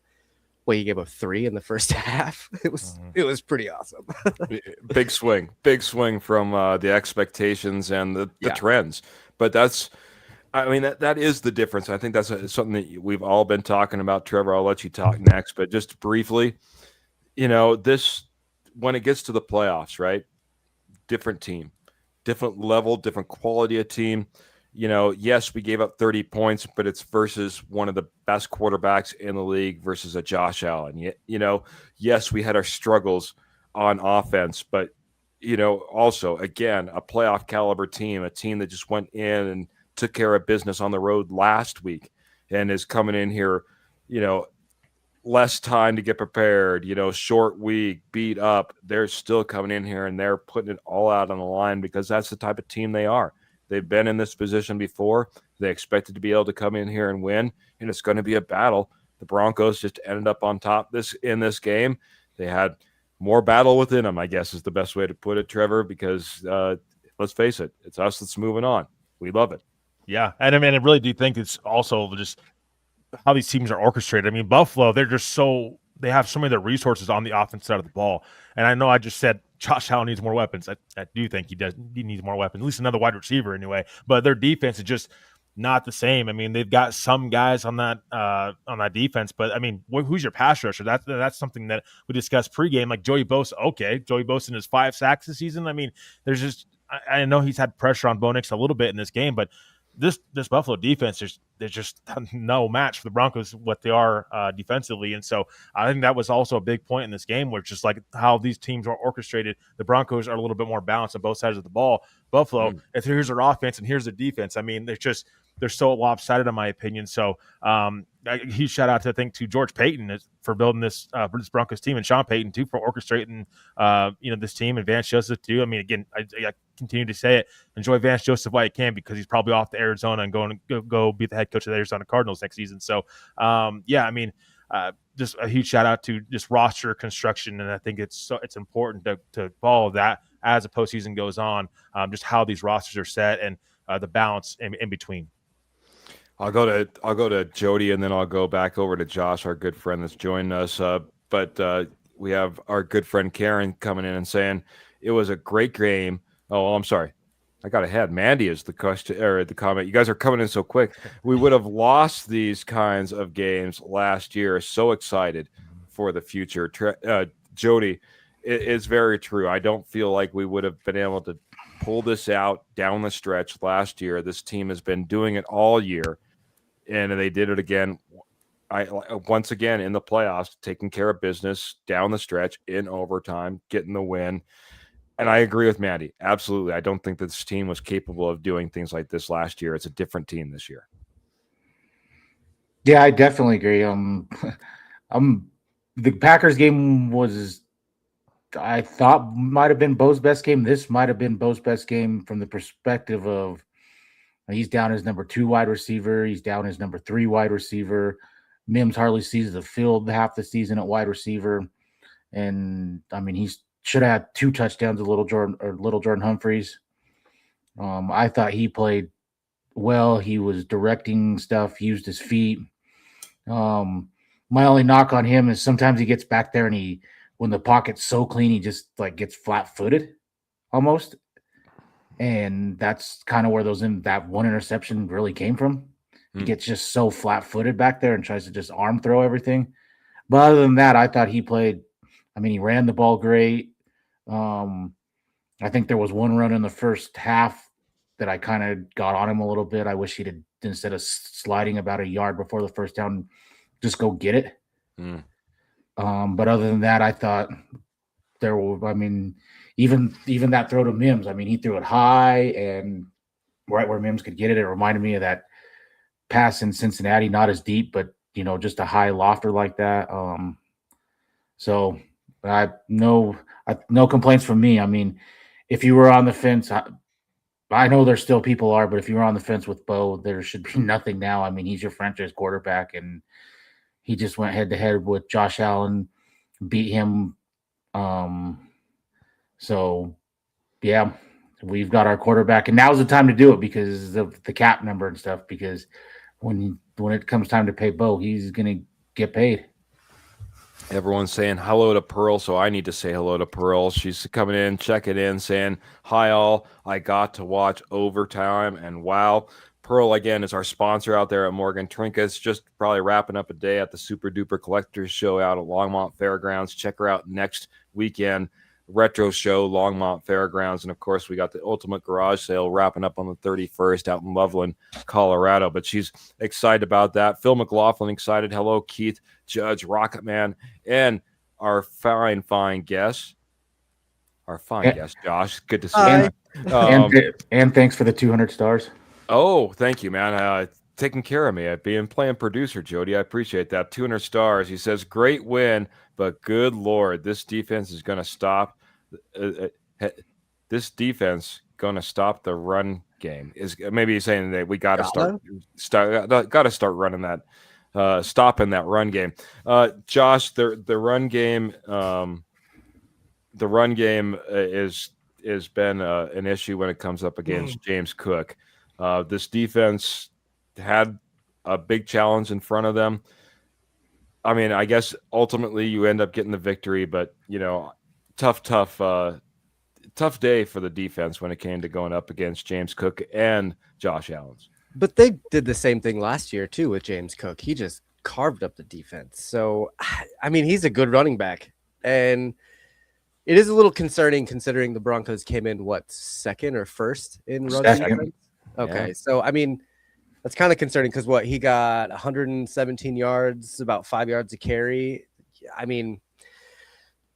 he gave up 3 in the first half. It was pretty awesome. big swing from the expectations and the trends. But that is the difference. I think that's something that we've all been talking about. Trevor, I'll let you talk next, but just briefly, this, when it gets to the playoffs, right? Different team, different level, different quality of team. Yes, we gave up 30 points, but it's versus one of the best quarterbacks in the league versus a Josh Allen. Yes, we had our struggles on offense, but, also, again, a playoff caliber team, a team that just went in and took care of business on the road last week and is coming in here, less time to get prepared, short week, beat up. They're still coming in here and they're putting it all out on the line because that's the type of team they are. They've been in this position before. They expected to be able to come in here and win, and it's going to be a battle. The Broncos just ended up on top in this game. They had more battle within them, I guess is the best way to put it, Trevor, because let's face it, it's us that's moving on. We love it. Yeah, and I mean, I really do think it's also just how these teams are orchestrated. I mean, Buffalo, they have so many of their resources on the offense side of the ball. And I know I just said Josh Allen needs more weapons. I do think he needs more weapons, at least another wide receiver anyway. But their defense is just not the same. I mean, they've got some guys on that defense, but I mean, who's your pass rusher? That's something that we discussed pregame. Like Joey Bosa, Joey Bosa in his 5 sacks this season. I mean, there's just I know he's had pressure on Bo Nix a little bit in this game, but this Buffalo defense, there's just no match for the Broncos what they are defensively. And so I think that was also a big point in this game, where it's just like how these teams are orchestrated. The Broncos are a little bit more balanced on both sides of the ball. Buffalo, if here's their offense and here's their defense, I mean, they're so lopsided in my opinion. So a huge shout out to George Payton for building this Broncos team, and Sean Payton too for orchestrating this team, and Vance Joseph too. I mean, again, I continue to say it. Enjoy Vance Joseph while you can, because he's probably off to Arizona and going to go be the head coach of the Arizona Cardinals next season. So I mean, just a huge shout out to just roster construction, and I think it's important to follow that as the postseason goes on. Just how these rosters are set and the balance in between. I'll go to Jody, and then I'll go back over to Josh, our good friend that's joined us. But we have our good friend Karen coming in and saying it was a great game. Oh, I'm sorry, I got ahead. Mandy is the question or the comment. You guys are coming in so quick. We would have lost these kinds of games last year. So excited for the future. Jody, it's very true. I don't feel like we would have been able to pull this out down the stretch last year. This team has been doing it all year, and they did it again. Once again in the playoffs, taking care of business down the stretch in overtime, getting the win. And I agree with Mandy. Absolutely. I don't think that this team was capable of doing things like this last year. It's a different team this year. Yeah, I definitely agree. The Packers game was, I thought, might have been Bo's best game. This might have been Bo's best game from the perspective of he's down his number 2 wide receiver. He's down his number 3 wide receiver. Mims hardly sees the field half the season at wide receiver. And I mean, he should have had 2 touchdowns to little Jordan Humphreys. I thought he played well. He was directing stuff, used his feet. My only knock on him is sometimes he gets back there and when the pocket's so clean, he just like gets flat-footed almost. And that's kind of where that one interception really came from. He gets just so flat-footed back there and tries to just arm throw everything. But other than that, I thought he played. I mean, he ran the ball great. I think there was one run in the first half that I kind of got on him a little bit. I wish he'd have, instead of sliding about a yard before the first down, just go get it. But other than that, I thought even that throw to Mims, I mean, he threw it high, and right where Mims could get it. It reminded me of that pass in Cincinnati, not as deep, but just a high lofter like that. So no complaints from me. I mean, if you were on the fence, I know there still people are, but if you were on the fence with Bo, there should be nothing now. I mean, he's your franchise quarterback, and he just went head to head with Josh Allen, beat him. So yeah, we've got our quarterback, and now's the time to do it because of the cap number and stuff. Because when it comes time to pay Bo, he's gonna get paid. Everyone's saying hello to Pearl, so I need to say hello to Pearl. She's coming in, checking in, saying, hi, all. I got to watch overtime, and wow. Pearl, again, is our sponsor out there at Morgan Trinkets. Just probably wrapping up a day at the Super Duper Collectors Show out at Longmont Fairgrounds. Check her out next weekend. Retro Show, Longmont Fairgrounds. And, of course, we got the Ultimate Garage Sale wrapping up on the 31st out in Loveland, Colorado. But she's excited about that. Phil McLaughlin excited. Hello, Keith, Judge, Rocket Man, and our fine guest. Our fine guest, Josh. Good to see you. And thanks for the 200 stars. Oh, thank you, man. Taking care of me. Being playing producer, Jody. I appreciate that. 200 stars. He says, great win, but good Lord, this defense is going to stop. This defense going to stop the run game. Is maybe he's saying that we got to start running that, stopping that run game. Josh, the run game, has been an issue when it comes up against James Cook. This defense had a big challenge in front of them. I mean, I guess ultimately you end up getting the victory, but tough day for the defense when it came to going up against James Cook and Josh Allen. But they did the same thing last year too with James Cook. He just carved up the defense. So, I mean, he's a good running back, and it is a little concerning considering the Broncos came in second or first in running defense. Okay, yeah. So I mean, that's kind of concerning because he got 117 yards, about 5 yards a carry. I mean,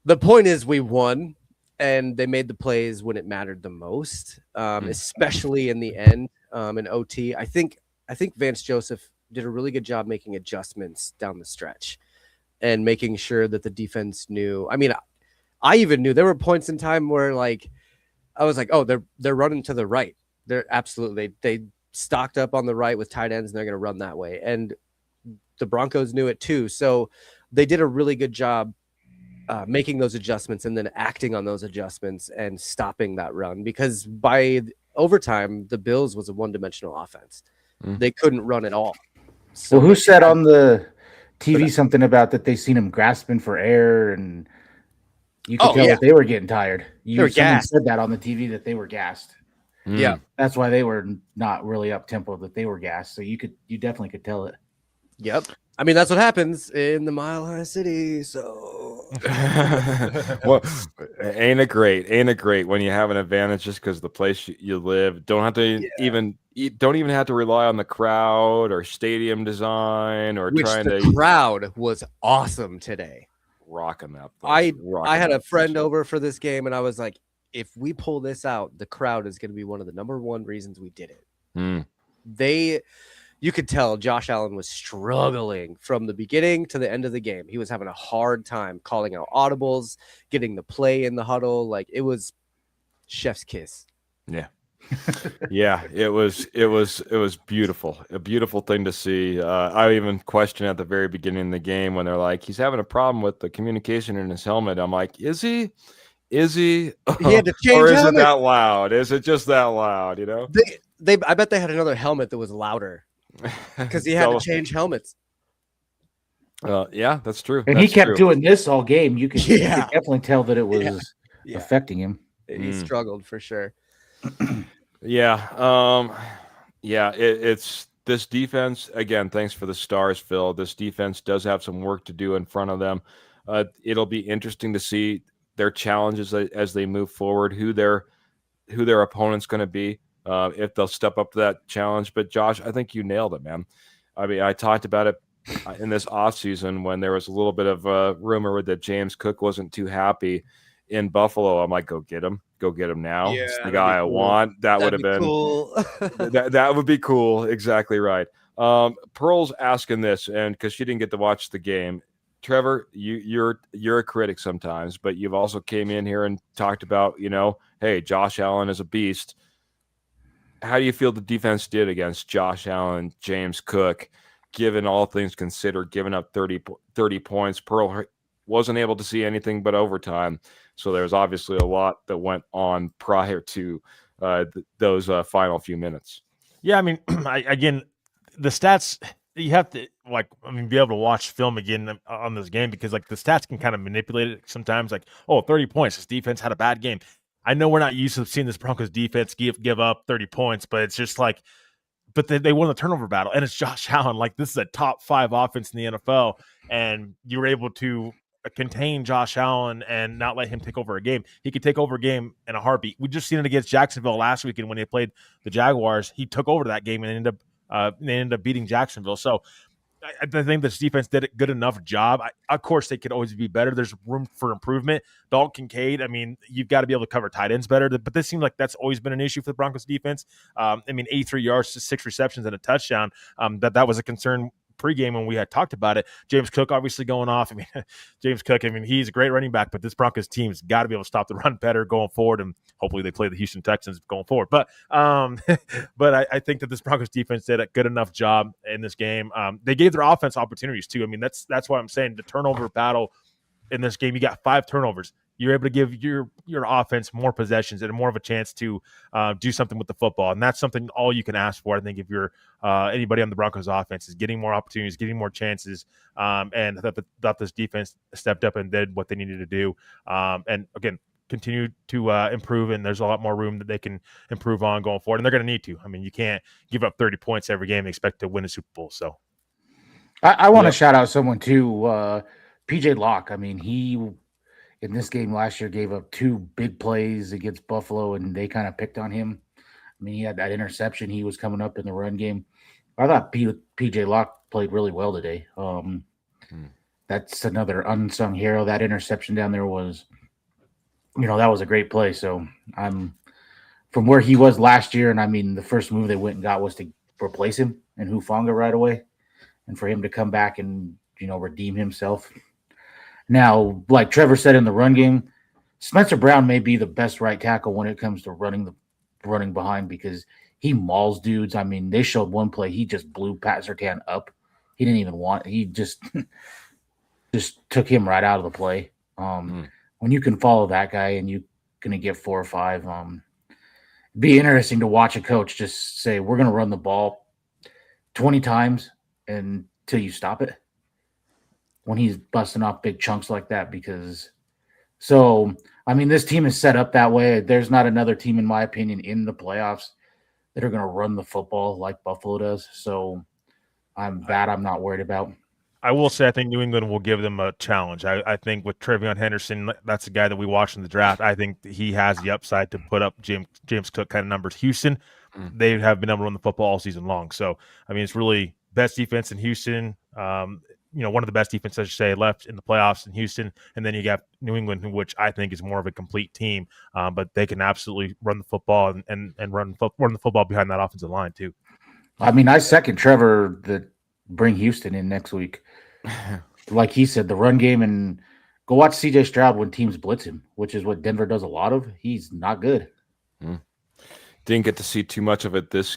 the point is we won, and they made the plays when it mattered the most, especially in the end in OT. I think Vance Joseph did a really good job making adjustments down the stretch and making sure that the defense knew. I mean, I even knew there were points in time where I was like, oh, they're running to the right. They're absolutely they stocked up on the right with tight ends, and they're going to run that way. And the Broncos knew it too. So they did a really good job making those adjustments and then acting on those adjustments and stopping that run, because by overtime, the Bills was a one-dimensional offense. They couldn't run at all. So who said on the TV something about that they seen him grasping for air, and you could tell that they were getting tired. Someone said that on the TV that they were gassed. Yeah, that's why they were not really up tempo, that they were gassed. So you definitely could tell it. Yep. I mean, that's what happens in the Mile High City. So, well, ain't it great when you have an advantage just because the place you live. Don't have to even have to rely on the crowd or stadium design or the crowd was awesome today. Rocking that. I had a friend over for this game, and I was like, if we pull this out, the crowd is going to be one of the number one reasons we did it. You could tell Josh Allen was struggling from the beginning to the end of the game. He was having a hard time calling out audibles, getting the play in the huddle. Like, it was chef's kiss. Yeah. Yeah, it was beautiful. A beautiful thing to see. I even questioned at the very beginning of the game when they're like, he's having a problem with the communication in his helmet. I'm like, is he? He had to change, or is it that loud? Is it just that loud? I bet they had another helmet that was louder because he had to change helmets. Yeah, that's true. And he kept doing this all game. You could definitely tell that it was affecting him. He struggled for sure. It's this defense again. Thanks for the stars, Phil. This defense does have some work to do in front of them. It'll be interesting to see their challenges as they move forward, who their opponent's going to be, if they'll step up to that challenge. But Josh, I think you nailed it, man. I mean, I talked about it in this offseason when there was a little bit of a rumor that James Cook wasn't too happy in Buffalo. I'm like, go get him go get him now. Yeah, It's the that'd guy be I cool. want. That would have That'd be been cool. that would be cool. Exactly right. Pearl's asking this, and because she didn't get to watch the game. Trevor, you're a critic sometimes, but you've also came in here and talked about, hey, Josh Allen is a beast. How do you feel the defense did against Josh Allen, James Cook, given all things considered, giving up 30 points? Pearl wasn't able to see anything but overtime, so there's obviously a lot that went on prior to those final few minutes. Yeah, I mean, again, the stats, you have to be able to watch film again on this game, because like the stats can kind of manipulate it sometimes. Like, 30 points, this defense had a bad game. I know we're not used to seeing this Broncos defense give up 30 points, but it's just like, but they won the turnover battle, and it's Josh Allen. Like, this is a top 5 offense in the NFL, and you were able to contain Josh Allen and not let him take over a game. He could take over a game in a heartbeat. We just seen it against Jacksonville last weekend when they played the Jaguars. He took over that game and ended up beating Jacksonville. So I think this defense did a good enough job. Of course, they could always be better. There's room for improvement. Dalton Kincaid, I mean, you've got to be able to cover tight ends better. But this seems like that's always been an issue for the Broncos defense. 83 yards to 6 receptions and a touchdown. That was a concern pregame when we had talked about it. James Cook obviously going off. I mean, James Cook, he's a great running back, but this Broncos team's got to be able to stop the run better going forward, and hopefully they play the Houston Texans going forward. But but I think that this Broncos defense did a good enough job in this game. They gave their offense opportunities too. I mean, that's why I'm saying the turnover battle in this game, you got 5 turnovers. You're able to give your offense more possessions and more of a chance to do something with the football. And that's something all you can ask for, I think, if you're anybody on the Broncos offense, is getting more opportunities, getting more chances, and that this defense stepped up and did what they needed to do. And again, continue to improve, and there's a lot more room that they can improve on going forward. And they're going to need to. I mean, you can't give up 30 points every game and expect to win a Super Bowl. So I want to shout out someone too, PJ Locke. I mean, he in this game last year gave up 2 big plays against Buffalo, and they kind of picked on him. I mean, he had that interception. He was coming up in the run game. I thought PJ Locke played really well today. That's another unsung hero. That interception down there was, that was a great play. So I'm from where he was last year, and I mean, the first move they went and got was to replace him and Hufanga right away, and for him to come back and redeem himself. Now, like Trevor said in the run game, Spencer Brown may be the best right tackle when it comes to running behind, because he mauls dudes. I mean, they showed one play, he just blew Pat Surtain up. He didn't even want. He just took him right out of the play. When you can follow that guy and you're gonna get 4 or 5, it'd be interesting to watch a coach just say, "We're gonna run the ball 20 times until you stop it." When he's busting off big chunks like that, because this team is set up that way. There's not another team, in my opinion, in the playoffs that are going to run the football like Buffalo does. So I'm not worried about. I will say I think New England will give them a challenge. I think with Trevion Henderson, that's a guy that we watched in the draft. I think he has the upside to put up James Cook kind of numbers. Houston, they have been able to run the football all season long. So, it's really best defense in Houston. One of the best defenses, I should say, left in the playoffs in Houston. And then you got New England, which I think is more of a complete team. But they can absolutely run the football and run the football behind that offensive line too. I second Trevor that bring Houston in next week. Like he said, the run game, and go watch CJ Stroud when teams blitz him, which is what Denver does a lot of. He's not good. Didn't get to see too much of it this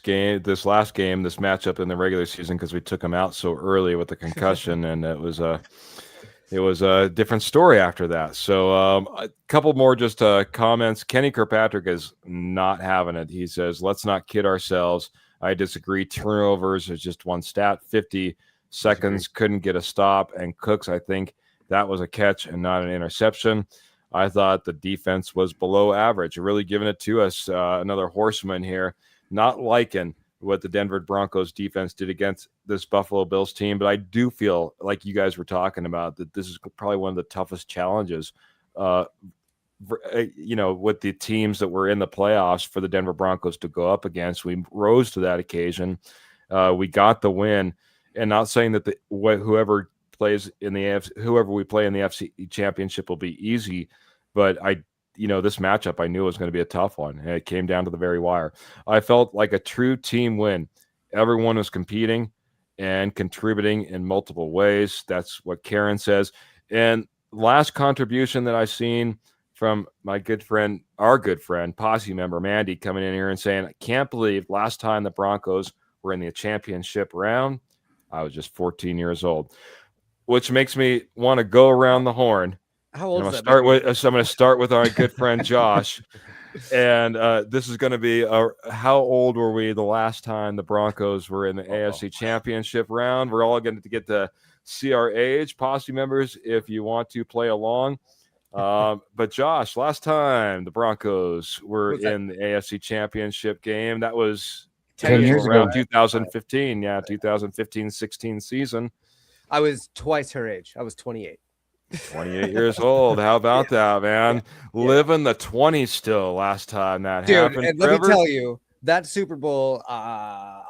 last game, this matchup in the regular season, because we took him out so early with the concussion, and it was a different story after that. So a couple more just comments. Kenny Kirkpatrick is not having it. He says, "Let's not kid ourselves. I disagree. Turnovers is just one stat. 50 seconds couldn't get a stop, and Cooks, I think that was a catch and not an interception. I thought the defense was below average, really giving it to us. Another horseman here, not liking what the Denver Broncos defense did against this Buffalo Bills team, but I do feel like you guys were talking about that this is probably one of the toughest challenges, with the teams that were in the playoffs for the Denver Broncos to go up against. We rose to that occasion. We got the win, and not saying that whoever we play in the FC Championship will be easy, but this matchup, I knew it was going to be a tough one, and it came down to the very wire. I felt like a true team win. Everyone was competing and contributing in multiple ways. That's what Karen says. And last contribution that I've seen from my good friend, our good friend, Posse member Mandy, coming in here and saying, I can't believe last time the Broncos were in the championship round, I was just 14 years old, which makes me want to go around the horn. How old I'm is going that? to start with our good friend Josh. And this is going to be how old were we the last time the Broncos were in the AFC Championship round? We're all going to get to see our age, Posse members, if you want to play along. But Josh, last time the Broncos were in the AFC Championship game, that was 10 years ago. around 2015. Yeah, 2015-16 season. I was twice her age. I was 28. 28 years old. How about that, man? Living the 20s still last time that happened. And let me tell you, that Super Bowl,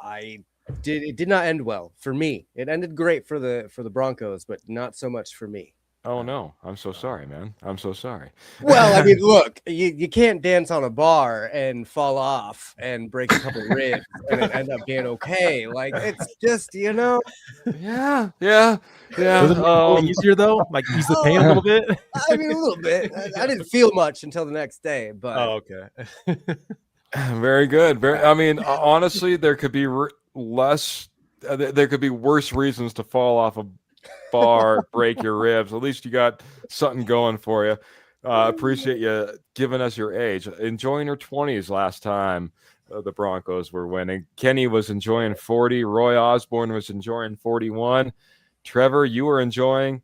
it did not end well for me. It ended great for the Broncos, but not so much for me. Oh no, I'm so sorry, man. I'm so sorry. Well, I mean, look, you can't dance on a bar and fall off and break a couple ribs and it end up being okay. Like, it's just, Yeah. Was it a little easier though? Like ease the pain a little bit? I mean, a little bit. I didn't feel much until the next day, but okay. Very good. I mean, honestly, there could be there could be worse reasons to fall off a bar, break your ribs. At least you got something going for you. Appreciate you giving us your age. Enjoying your 20s last time the Broncos were winning. Kenny was enjoying 40. Roy Osborne was enjoying 41. Trevor, you were enjoying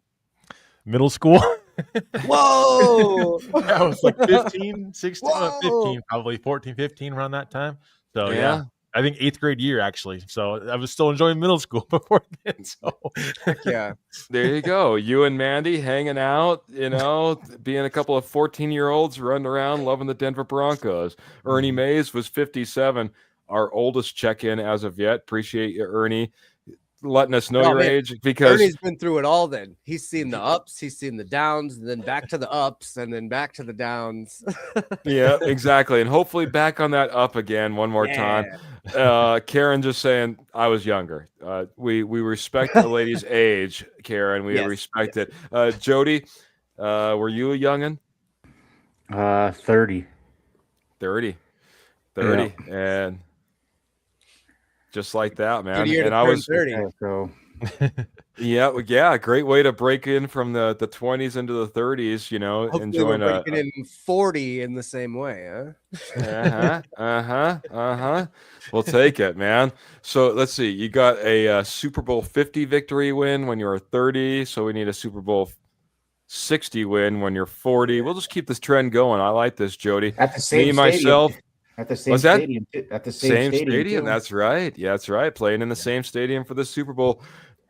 middle school. Whoa! I was like 15, 16, Whoa! 15, probably 14, 15 around that time. So yeah. I think 8th grade year actually. So I was still enjoying middle school before then. So yeah, there you go. You and Mandy hanging out, being a couple of 14-year-olds running around loving the Denver Broncos. Ernie Mays was 57, our oldest check-in as of yet. Appreciate you, Ernie, letting us know your age, because Ernie's been through it all. Then he's seen the ups, he's seen the downs, and then back to the ups, and then back to the downs. Yeah, exactly. And hopefully back on that up again one more time. Karen just saying I was younger. We respect the lady's age, Karen. We respect it. Jody, were you a youngin? 30. 30. Yeah. And just like that, man. Good year And to I turn was 30. So yeah, great way to break in from the 20s into the 30s, Hopefully enjoying we're breaking in 40 in the same way, We'll take it, man. So let's see. You got a Super Bowl 50 victory win when you were 30, so we need a Super Bowl 60 win when you're 40. We'll just keep this trend going. I like this, Jody. At the same Me, myself. At the same stadium. At the same stadium. That's right. Yeah, that's right. Playing in the same stadium for the Super Bowl.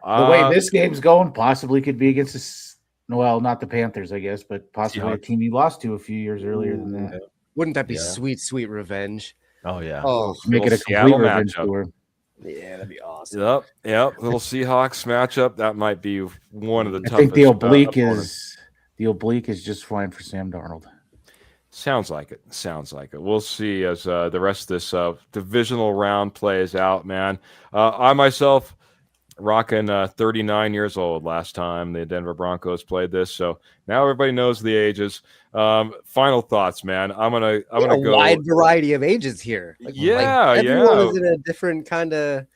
The way this game's going, possibly could be against not the Panthers, I guess, but possibly a team you lost to a few years earlier than that. Wouldn't that be sweet, sweet revenge? Oh yeah. Oh, make it a complete revenge tour. Yeah, that'd be awesome. Yep. Little Seahawks matchup. That might be one of the toughest. I think the oblique is just fine for Sam Darnold. Sounds like it. We'll see as the rest of this divisional round plays out, man. I myself rocking 39 years old last time the Denver Broncos played this, so now everybody knows the ages. Final thoughts, man. I'm gonna go a wide variety of ages here. Everyone is in a different kind of.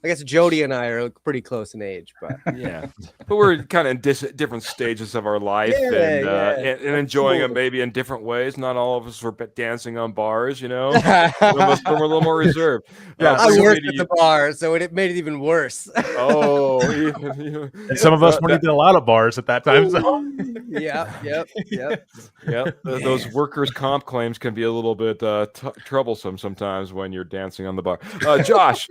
I guess Jody and I are pretty close in age, but but we're kind of in different stages of our life and enjoying them maybe in different ways. Not all of us were dancing on bars, Some of us were a little more reserved. I worked at the bar, so it made it even worse. And some of us weren't even allowed at bars at that time. So. Yep. Those workers' comp claims can be a little bit troublesome sometimes when you're dancing on the bar. Josh,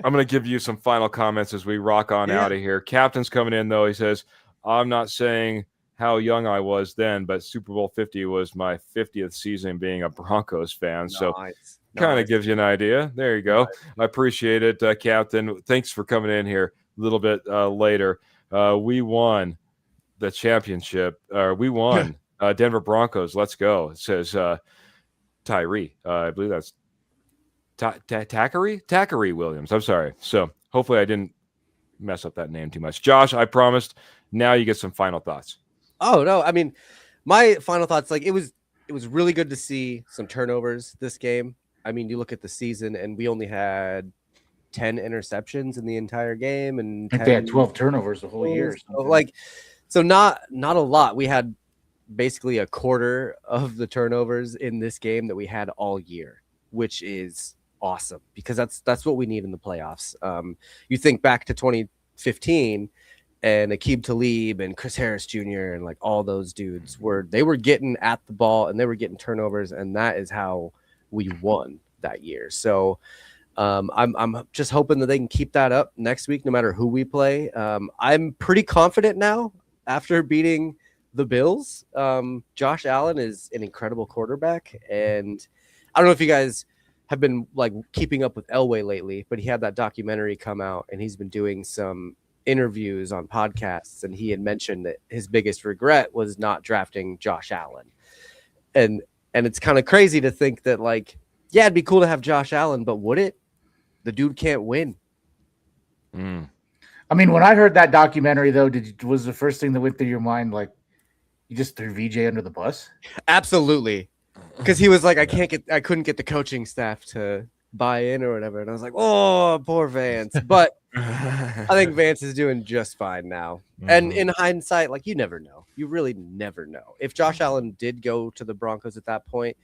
I'm going to give you some final comments as we rock on out of here. Captain's coming in, though. He says, I'm not saying how young I was then, but Super Bowl 50 was my 50th season being a Broncos fan. So kind of gives you an idea. There you go. Nice. I appreciate it, Captain. Thanks for coming in here a little bit later. We won the championship. We won Denver Broncos, let's go. It says Tyree. I believe that's Tackery Williams. I'm sorry. So hopefully I didn't mess up that name too much. Josh, I promised. Now you get some final thoughts. Oh no, I mean, my final thoughts, like it was really good to see some turnovers this game. I mean, you look at the season and we only had 10 interceptions in the entire game, and I think they had 12 turnovers the whole year. So not a lot. We had basically a quarter of the turnovers in this game that we had all year, which is awesome because that's what we need in the playoffs. You think back to 2015 and Aqib Talib and Chris Harris Jr. and like all those dudes were getting at the ball and they were getting turnovers, and that is how we won that year. So I'm just hoping that they can keep that up next week, no matter who we play. I'm pretty confident now after beating the Bills. Josh Allen is an incredible quarterback, and I don't know if you guys have been like keeping up with Elway lately, but he had that documentary come out and he's been doing some interviews on podcasts, and he had mentioned that his biggest regret was not drafting Josh Allen. And it's kind of crazy to think that, like, yeah, it'd be cool to have Josh Allen, but would it? The dude can't win. I mean, when I heard that documentary, though, was the first thing that went through your mind like you just threw VJ under the bus? Absolutely, because he was like, I couldn't get the coaching staff to buy in or whatever, and I was like, oh, poor Vance. But I think Vance is doing just fine now. And in hindsight, like, you never know. You really never know. If Josh Allen did go to the Broncos at that point,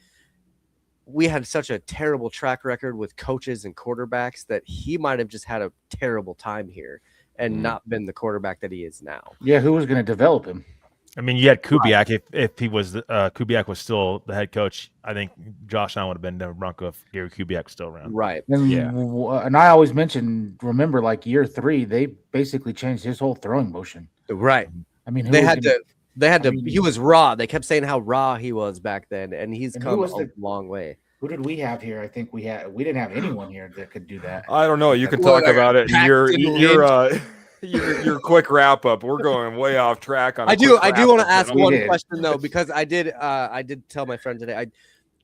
we had such a terrible track record with coaches and quarterbacks that he might have just had a terrible time here and not been the quarterback that he is now. Yeah, who was going to develop him? I mean, you had Kubiak. If he was Kubiak was still the head coach, I think Josh Allen would have been Denver Bronco if Gary Kubiak was still around. Right. And I always remember like year 3, they basically changed his whole throwing motion. Right. I mean, they had to. He was raw. They kept saying how raw he was back then, and he's come a long way. Who did we have here? I think we didn't have anyone here that could do that. I don't know. You can talk about it. Your quick wrap up. We're going way off track on. I do want to ask one question though, because I did tell my friend today.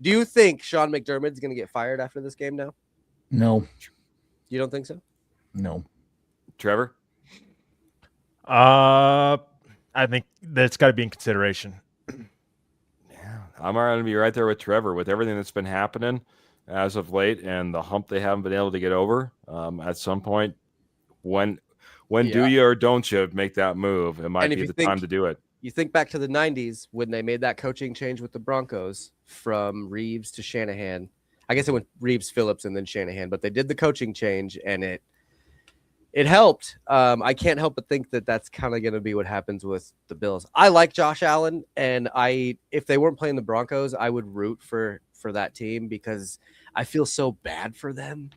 Do you think Sean McDermott's going to get fired after this game now? No. You don't think so? No. Trevor? I think that's got to be in consideration. Yeah, I'm going to be right there with Trevor with everything that's been happening as of late and the hump they haven't been able to get over. At some point, when do you or don't you make that move? It might be the time to do it. You think back to the 90s when they made that coaching change with the Broncos from Reeves to Shanahan. I guess it went Reeves, Phillips, and then Shanahan, but they did the coaching change and it helped. I can't help but think that that's kind of going to be what happens with the Bills. I like Josh Allen, and if they weren't playing the Broncos, I would root for that team because I feel so bad for them.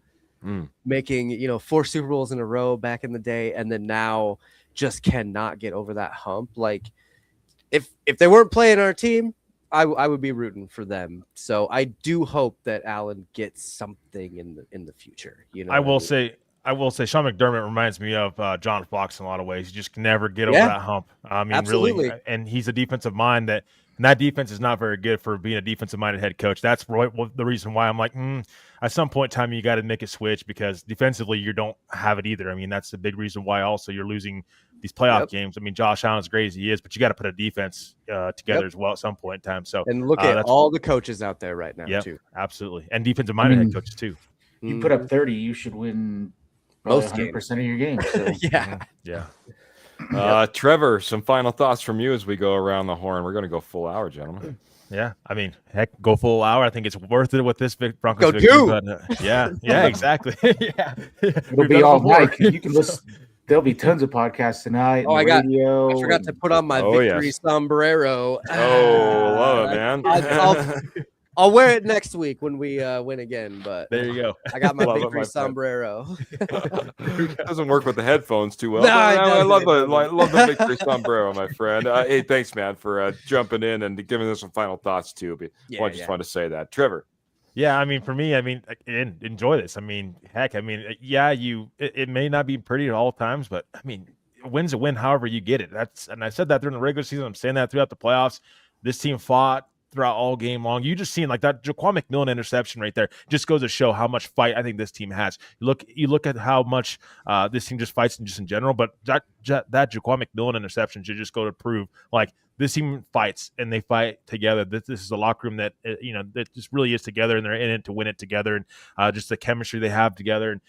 Making 4 Super Bowls in a row back in the day, and then now just cannot get over that hump. Like if they weren't playing our team, I would be rooting for them. So I do hope that Allen gets something in the future. I will say Sean McDermott reminds me of John Fox in a lot of ways. You just can never get over that hump. I mean, absolutely. Really, and he's a defensive mind and that defense is not very good for being a defensive-minded head coach. That's the reason why I'm like, at some point in time, you got to make a switch because defensively you don't have it either. I mean, that's the big reason why also you're losing these playoff games. I mean, Josh Allen, as great as he is, but you got to put a defense together as well at some point in time. So and look at all the coaches out there right now, too. Absolutely. And defensive-minded head coaches, too. You put up 30, you should win most 100% of your games. So. Yeah. Trevor, some final thoughts from you as we go around the horn. We're going to go full hour, gentlemen. Yeah, I mean, heck, go full hour. I think it's worth it with this Broncos. Go victory, but, yeah, exactly. Yeah, it'll be all night. You can listen. There'll be tons of podcasts tonight. Oh, I forgot to put on my victory sombrero. Oh, love it, man. I'll wear it next week when we win again. But there you go. I got my victory sombrero. It doesn't work with the headphones too well. No, I love the victory sombrero, my friend. Hey, thanks, man, for jumping in and giving us some final thoughts too. I just wanted to say that, Trevor. Yeah, I mean, for me, enjoy this. I mean, heck, it may not be pretty at all times, but I mean, a win's a win. However you get it. And I said that during the regular season. I'm saying that throughout the playoffs. This team fought throughout all game long. You just seen like that Jaquan McMillan interception right there just goes to show how much fight I think this team has. You look at how much this team just fights just in general, but that Jaquan McMillan interception should just go to prove like this team fights and they fight together. This is a locker room that that just really is together, and they're in it to win it together, and just the chemistry they have together. And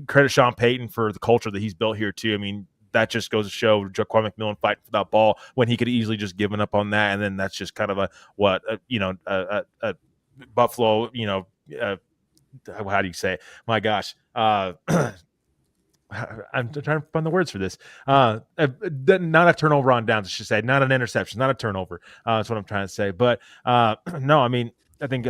credit Sean Payton for the culture that he's built here too. I mean, that just goes to show Jaquan McMillan fighting for that ball when he could easily just given up on that, and then that's just kind of a Buffalo. How do you say it? My gosh. I'm trying to find the words for this. Not a turnover on downs, I should say. Not an interception, not a turnover. That's what I'm trying to say. But no, I mean, I think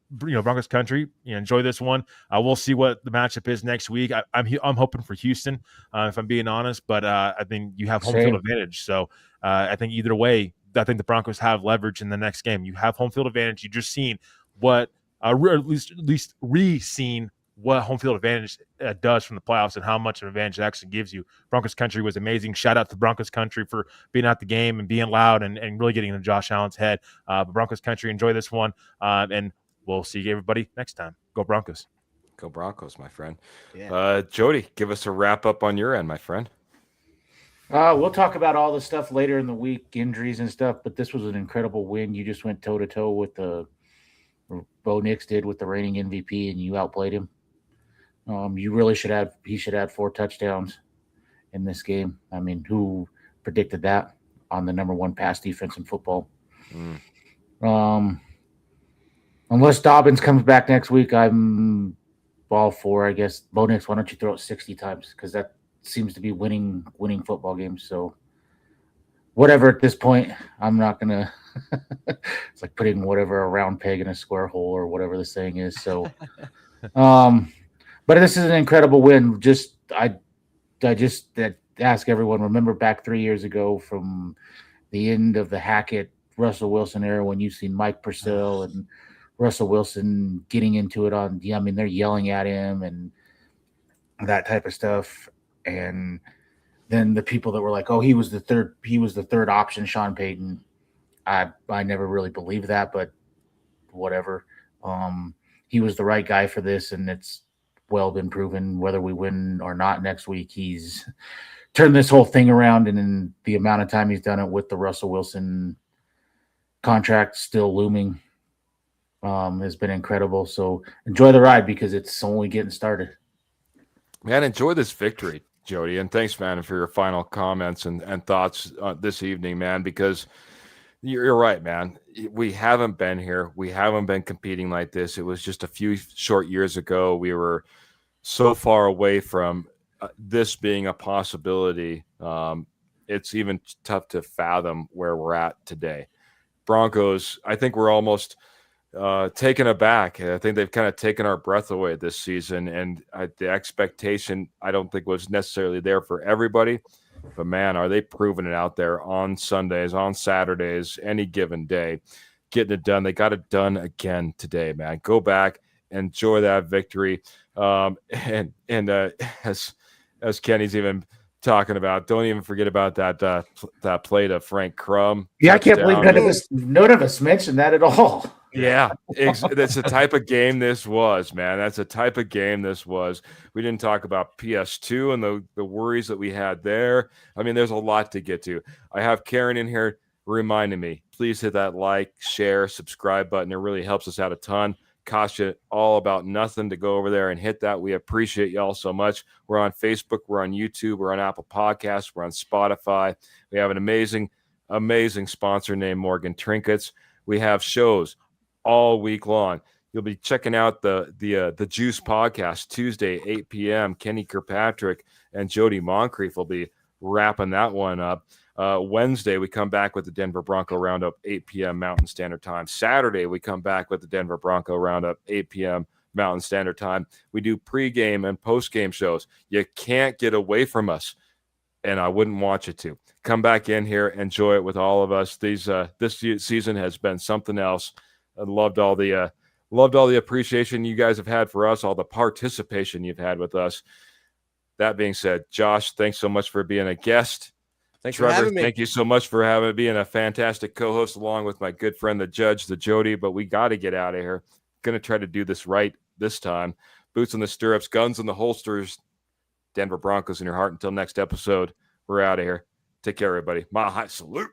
Broncos country, enjoy this one. We'll see what the matchup is next week. I'm hoping for Houston, if I'm being honest. But I think you have home field advantage. So I think either way, I think the Broncos have leverage in the next game. You have home field advantage. You just seen what, at least re-seen what home field advantage does from the playoffs and how much of an advantage it actually gives you. Broncos country was amazing. Shout out to Broncos country for being at the game and being loud and really getting into Josh Allen's head. But Broncos country, enjoy this one. And we'll see everybody next time. Go Broncos. Go Broncos, my friend. Yeah. Jody, give us a wrap up on your end, my friend. We'll talk about all the stuff later in the week, injuries and stuff, but this was an incredible win. You just went toe-to-toe with Bo Nix did with the reigning MVP, and you outplayed him. You really he should have 4 touchdowns in this game. I mean, who predicted that on the number 1 pass defense in football? Unless Dobbins comes back next week, I'm all for, I guess, Bo Nix, why don't you throw it 60 times? Because that seems to be winning football games. So whatever at this point, I'm not going to – it's like putting whatever a round peg in a square hole or whatever the saying is. So but this is an incredible win. I just ask everyone, remember back 3 years ago from the end of the Hackett, Russell Wilson era when you've seen Mike Purcell and Russell Wilson getting into it they're yelling at him and that type of stuff. And then the people that were like, oh, he was the third option, Sean Payton. I never really believed that, but whatever. He was the right guy for this, and it's well been proven whether we win or not next week. He's turned this whole thing around, and in the amount of time he's done it with the Russell Wilson contract still looming, has been incredible. So enjoy the ride because it's only getting started. Man, enjoy this victory, Jody, and thanks, man, for your final comments and thoughts this evening, man, because you're right, man. We haven't been here. We haven't been competing like this. It was just a few short years ago. We were so far away from this being a possibility. It's even tough to fathom where we're at today. Broncos, I think we're almost taken aback. I think they've kind of taken our breath away this season, and the expectation I don't think was necessarily there for everybody. But, man, are they proving it out there on Sundays, on Saturdays, any given day, getting it done. They got it done again today, man. Go back, enjoy that victory. And as Kenny's even talking about, don't even forget about that play to Frank Crum. Yeah, I can't believe none of us mentioned that at all. Yeah, that's the type of game this was, man. That's the type of game this was. We didn't talk about PS2 and the worries that we had there. I mean, there's a lot to get to. I have Karen in here reminding me, please hit that like, share, subscribe button. It really helps us out a ton. Cost you all about nothing to go over there and hit that. We appreciate y'all so much. We're on Facebook. We're on YouTube. We're on Apple Podcasts. We're on Spotify. We have an amazing, amazing sponsor named Morgan Trinkets. We have shows all week long. You'll be checking out the Juice podcast Tuesday, 8 p.m. Kenny Kirkpatrick and Jody Moncrief will be wrapping that one up. Wednesday, we come back with the Denver Bronco Roundup, 8 p.m. Mountain Standard Time. Saturday, we come back with the Denver Bronco Roundup, 8 p.m. Mountain Standard Time. We do pregame and postgame shows. You can't get away from us, and I wouldn't want you to. Come back in here, enjoy it with all of us. This season has been something else. I loved all the appreciation you guys have had for us, all the participation you've had with us. That being said, Josh, thanks so much for being a guest. Thanks for Trevor, having me. thank you so much for being a fantastic co-host along with my good friend, the Judge, the Jody. But we got to get out of here. Going to try to do this right this time. Boots in the stirrups, guns in the holsters. Denver Broncos in your heart. Until next episode, we're out of here. Take care, everybody. Mile high salute.